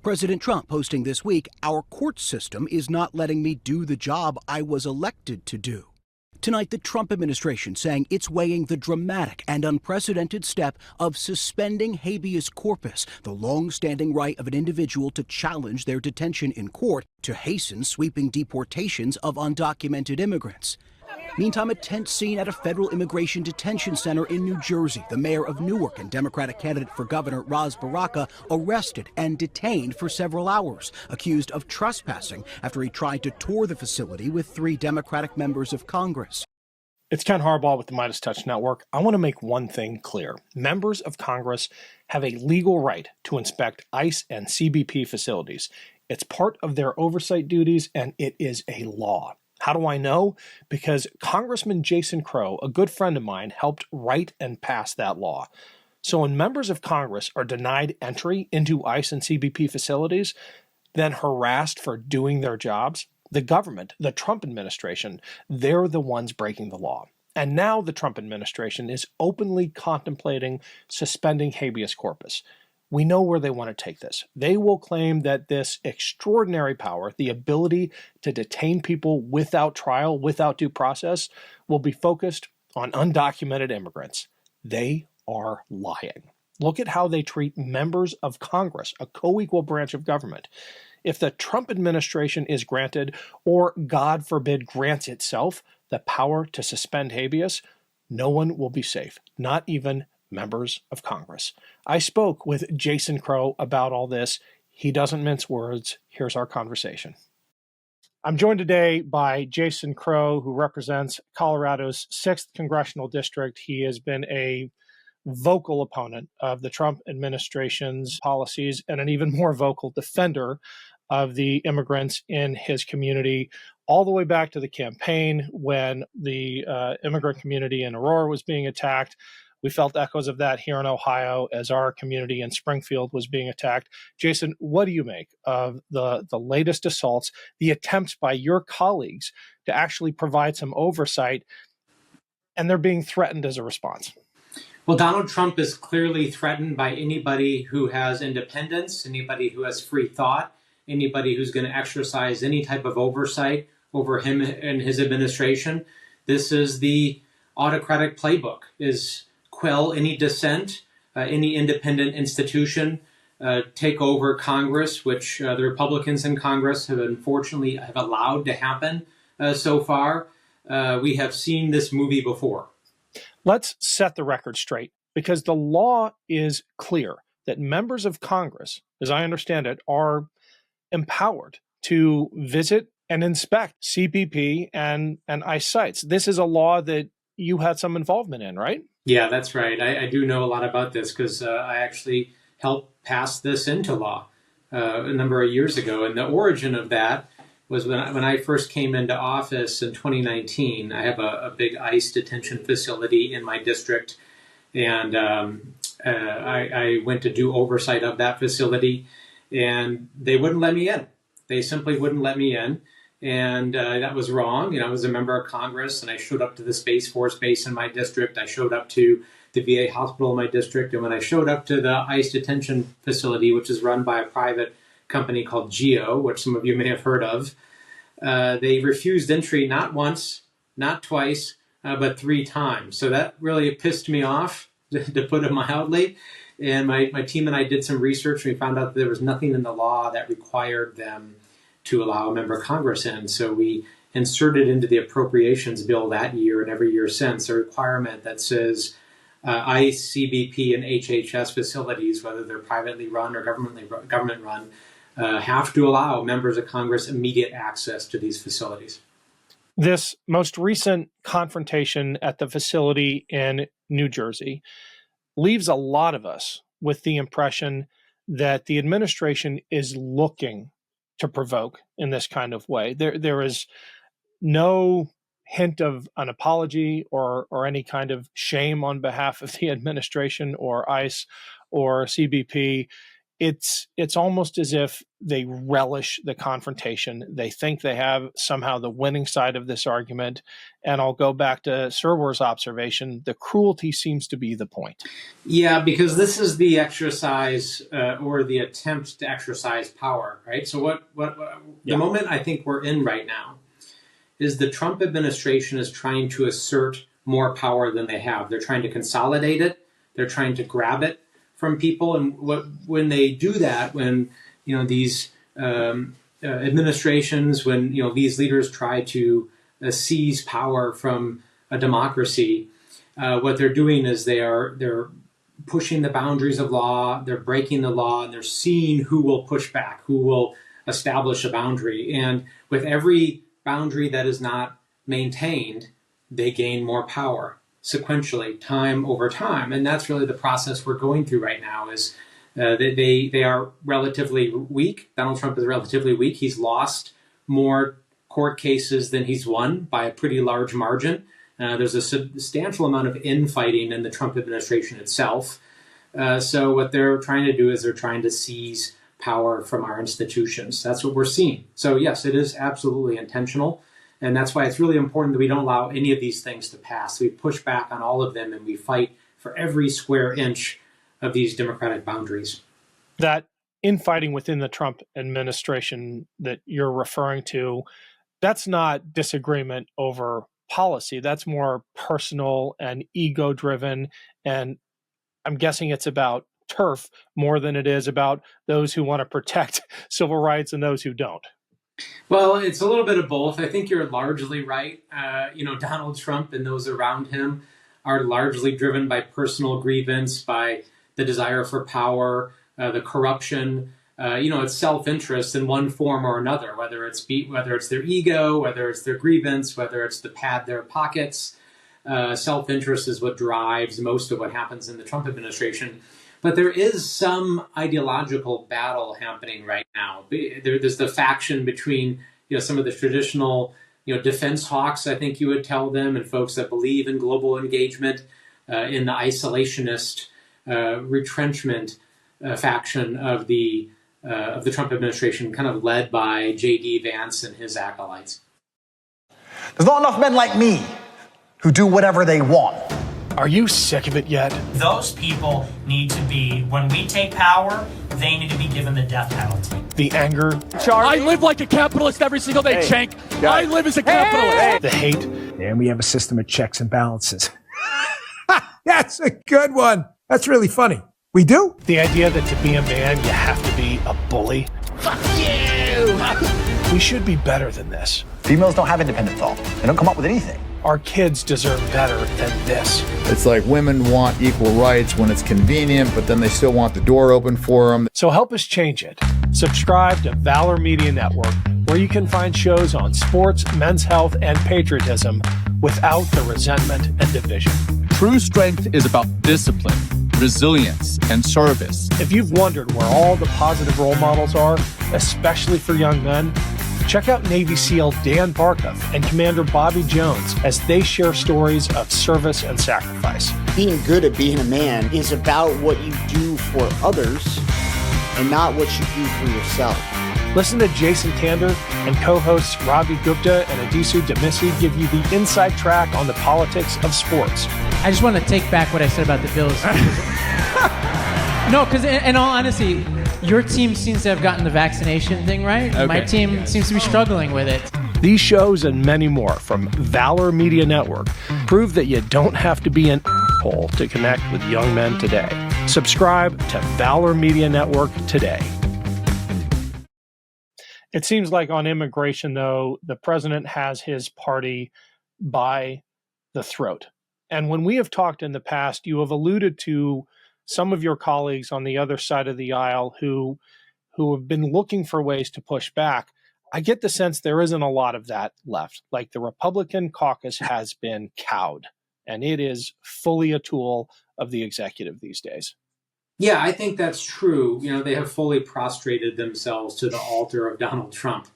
President Trump posting this week, "Our court system is not letting me do the job I was elected to do." Tonight, the Trump administration saying it's weighing the dramatic and unprecedented step of suspending habeas corpus, the long-standing right of an individual to challenge their detention in court to hasten sweeping deportations of undocumented immigrants. Meantime, a tense scene at a federal immigration detention center in New Jersey. The mayor of Newark and Democratic candidate for governor Ras Baraka arrested and detained for several hours, accused of trespassing after he tried to tour the facility with 3 Democratic members of Congress. It's Ken Harbaugh with the Midas Touch Network. I want to make one thing clear. Members of Congress have a legal right to inspect ICE and CBP facilities. It's part of their oversight duties, and it is a law. How do I know? Because Congressman Jason Crow, a good friend of mine, helped write and pass that law. So when members of Congress are denied entry into ICE and CBP facilities, then harassed for doing their jobs, the government, the Trump administration, they're the ones breaking the law. And now the Trump administration is openly contemplating suspending habeas corpus. We know where they want to take this. They will claim that this extraordinary power, the ability to detain people without trial, without due process, will be focused on undocumented immigrants. They are lying. Look at how they treat members of Congress, a co-equal branch of government. If the Trump administration is granted, or God forbid grants itself, the power to suspend habeas, no one will be safe, not even members of Congress. I spoke with Jason Crow about all this. He doesn't mince words. Here's our conversation. I'm joined today by Jason Crow, who represents Colorado's 6th Congressional District. He has been a vocal opponent of the Trump administration's policies and an even more vocal defender of the immigrants in his community, all the way back to the campaign when the immigrant community in Aurora was being attacked. We felt echoes of that here in Ohio as our community in Springfield was being attacked. Jason, what do you make of the latest assaults, the attempts by your colleagues to actually provide some oversight, and they're being threatened as a response? Well, Donald Trump is clearly threatened by anybody who has independence, anybody who has free thought, anybody who's going to exercise any type of oversight over him and his administration. This is the autocratic playbook, is quell any dissent, any independent institution, take over Congress, which the Republicans in Congress have unfortunately have allowed to happen so far. We have seen this movie before. Let's set the record straight, because the law is clear that members of Congress, as I understand it, are empowered to visit and inspect CBP and ICE sites. This is a law that you had some involvement in, right? Yeah, that's right. I do know a lot about this because I actually helped pass this into law a number of years ago. And the origin of that was when I first came into office in 2019. I have a big ICE detention facility in my district, and I went to do oversight of that facility, and they wouldn't let me in. They simply wouldn't let me in. And that was wrong. You know, I was a member of Congress, and I showed up to the Space Force base in my district. I showed up to the VA hospital in my district. And when I showed up to the ICE detention facility, which is run by a private company called GEO, which some of you may have heard of, they refused entry not once, not twice, but 3 times. So that really pissed me off, to put it mildly. And my team and I did some research, and we found out that there was nothing in the law that required them to allow a member of Congress in. So we inserted into the appropriations bill that year and every year since a requirement that says ICE, CBP, and HHS facilities, whether they're privately run or government run, have to allow members of Congress immediate access to these facilities. This most recent confrontation at the facility in New Jersey leaves a lot of us with the impression that the administration is looking to provoke in this kind of way. There is no hint of an apology or any kind of shame on behalf of the administration or ICE or CBP. it's almost as if they relish the confrontation. They think they have somehow the winning side of this argument. And I'll go back to Serwer's observation. The cruelty seems to be the point. Yeah, because this is the exercise or the attempt to exercise power, right? So the moment I think we're in right now is the Trump administration is trying to assert more power than they have. They're trying to consolidate it. They're trying to grab it from people, and when they do that, when these administrations, when these leaders try to seize power from a democracy, what they're doing is they're pushing the boundaries of law, they're breaking the law, and they're seeing who will push back, who will establish a boundary, and with every boundary that is not maintained, they gain more power sequentially, time over time. And that's really the process we're going through right now is they are relatively weak. Donald Trump is relatively weak. He's lost more court cases than he's won by a pretty large margin. There's a substantial amount of infighting in the Trump administration itself. So what they're trying to do is they're trying to seize power from our institutions. That's what we're seeing. So yes, it is absolutely intentional. And that's why it's really important that we don't allow any of these things to pass. We push back on all of them and we fight for every square inch of these democratic boundaries. That infighting within the Trump administration that you're referring to, that's not disagreement over policy. That's more personal and ego-driven. And I'm guessing it's about turf more than it is about those who want to protect civil rights and those who don't. Well, it's a little bit of both. I think you're largely right. Donald Trump and those around him are largely driven by personal grievance, by the desire for power, the corruption. It's self-interest in one form or another, whether it's their ego, whether it's their grievance, whether it's to pad their pockets. Self-interest is what drives most of what happens in the Trump administration. But there is some ideological battle happening right now. There's the faction between some of the traditional defense hawks, I think you would tell them, and folks that believe in global engagement, in the isolationist retrenchment faction of the Trump administration, kind of led by J.D. Vance and his acolytes. There's not enough men like me who do whatever they want. Are you sick of it yet? Those people need to be, when we take power, they need to be given the death penalty. The anger. Charlie. I live like a capitalist every single day, Cenk. I live as a capitalist. The hate. And we have a system of checks and balances. That's a good one. That's really funny. We do? The idea that to be a man, you have to be a bully. Fuck you! We should be better than this. Females don't have independent thought. They don't come up with anything. Our kids deserve better than this. It's like women want equal rights when it's convenient, but then they still want the door open for them. So help us change it. Subscribe to Valor Media Network, where you can find shows on sports, men's health, and patriotism without the resentment and division. True strength is about discipline, resilience, and service. If you've wondered where all the positive role models are, especially for young men, check out Navy SEAL Dan Barkov and Commander Bobby Jones as they share stories of service and sacrifice. Being good at being a man is about what you do for others and not what you do for yourself. Listen to Jason Tander and co-hosts Ravi Gupta and Adisu Demisi give you the inside track on the politics of sports. I just want to take back what I said about the Bills. No, because in all honesty, your team seems to have gotten the vaccination thing right. Okay. My team seems to be struggling with it. These shows and many more from Valor Media Network prove that you don't have to be an asshole to connect with young men today. Subscribe to Valor Media Network today. It seems like on immigration, though, the president has his party by the throat. And when we have talked in the past, you have alluded to some of your colleagues on the other side of the aisle who have been looking for ways to push back. I get the sense there isn't a lot of that left. Like the Republican caucus has been cowed, and it is fully a tool of the executive these days. Yeah, I think that's true. They have fully prostrated themselves to the altar of Donald Trump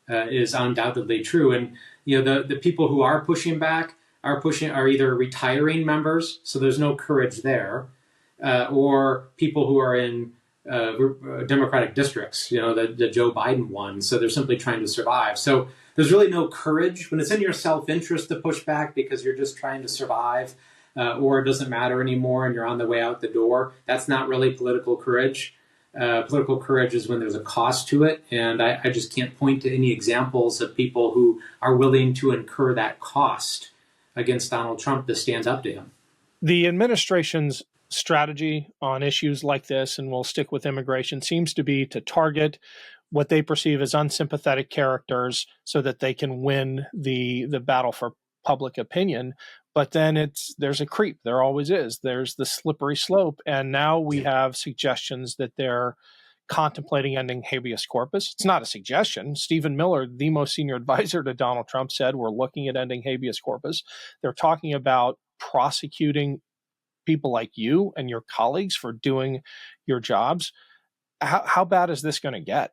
is undoubtedly true. And, the people who are pushing back are either retiring members, so there's no courage there, or people who are in Democratic districts, that Joe Biden won. So they're simply trying to survive. So there's really no courage when it's in your self-interest to push back because you're just trying to survive, or it doesn't matter anymore and you're on the way out the door. That's not really political courage. Political courage is when there's a cost to it. And I just can't point to any examples of people who are willing to incur that cost against Donald Trump to stand up to him. The administration's strategy on issues like this, and we'll stick with immigration, seems to be to target what they perceive as unsympathetic characters so that they can win the battle for public opinion. But then there's a creep. There always is. There's the slippery slope. And now we have suggestions that they're contemplating ending habeas corpus. It's not a suggestion. Stephen Miller, the most senior advisor to Donald Trump, said we're looking at ending habeas corpus. They're talking about prosecuting people like you and your colleagues for doing your jobs. How bad is this going to get?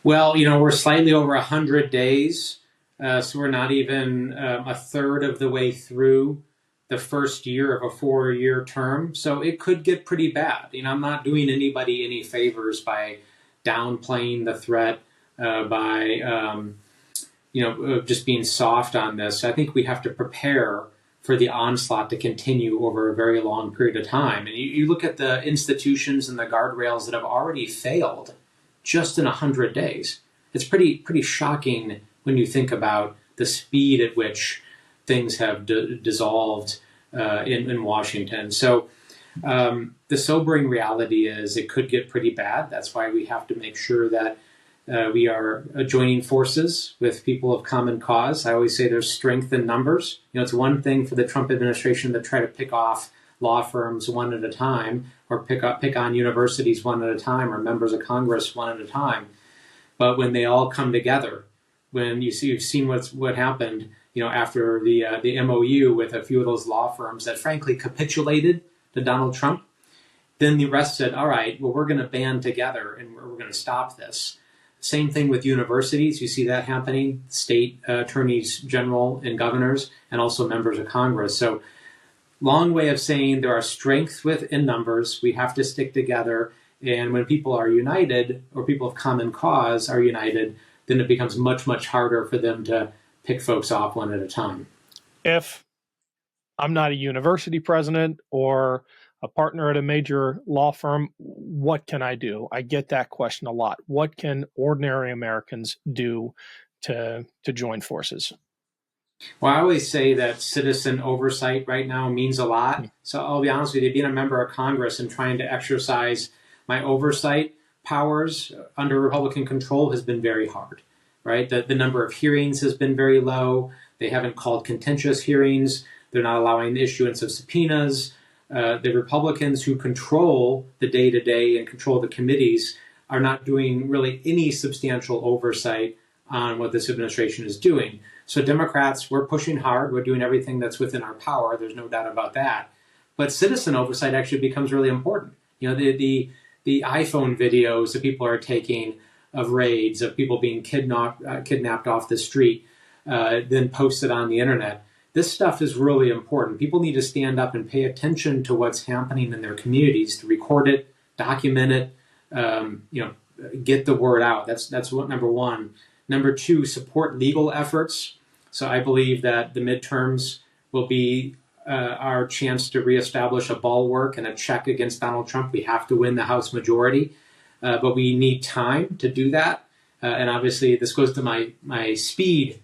Well, we're slightly over 100 days, so we're not even a third of the way through the first year of a 4-year term. So it could get pretty bad. I'm not doing anybody any favors by downplaying the threat, by just being soft on this. I think we have to prepare for the onslaught to continue over a very long period of time. And you look at the institutions and the guardrails that have already failed just in 100 days. It's pretty shocking when you think about the speed at which things have dissolved in Washington. So the sobering reality is it could get pretty bad. That's why we have to make sure that we are joining forces with people of common cause. I always say there's strength in numbers. It's one thing for the Trump administration to try to pick off law firms one at a time, or pick on universities one at a time, or members of Congress one at a time. But when they all come together, when you've seen what happened, after the MOU with a few of those law firms that frankly capitulated to Donald Trump, then the rest said, all right, well, we're going to band together and we're going to stop this. Same thing with universities. You see that happening, state attorneys general and governors, and also members of Congress. So long way of saying there are strengths in numbers. We have to stick together. And when people are united, or people of common cause are united, then it becomes much, much harder for them to pick folks off one at a time. If I'm not a university president or a partner at a major law firm, what can I do? I get that question a lot. What can ordinary Americans do to join forces? Well, I always say that citizen oversight right now means a lot. So I'll be honest with you, being a member of Congress and trying to exercise my oversight powers under Republican control has been very hard, right? The number of hearings has been very low. They haven't called contentious hearings. They're not allowing the issuance of subpoenas. The Republicans who control the day-to-day and control the committees are not doing really any substantial oversight on what this administration is doing. So Democrats, we're pushing hard. We're doing everything that's within our power. There's no doubt about that. But citizen oversight actually becomes really important. The iPhone videos that people are taking of raids, of people being kidnapped off the street, then posted on the internet. This stuff is really important. People need to stand up and pay attention to what's happening in their communities, to record it, document it, get the word out. That's what number one. Number two, support legal efforts. So I believe that the midterms will be our chance to reestablish a bulwark and a check against Donald Trump. We have to win the House majority, but we need time to do that. And obviously, this goes to my speed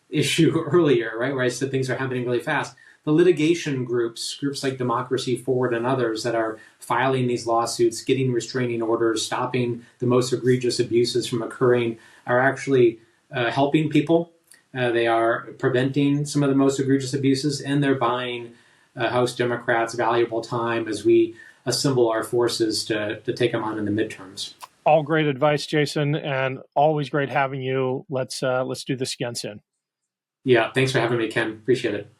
issue earlier, right, where I said things are happening really fast. The litigation groups like Democracy Forward and others that are filing these lawsuits, getting restraining orders, stopping the most egregious abuses from occurring, are actually helping people. They are preventing some of the most egregious abuses, and they're buying House Democrats valuable time as we assemble our forces to take them on in the midterms. All great advice, Jason, and always great having you. Let's do this again soon. Yeah, thanks for having me, Ken. Appreciate it.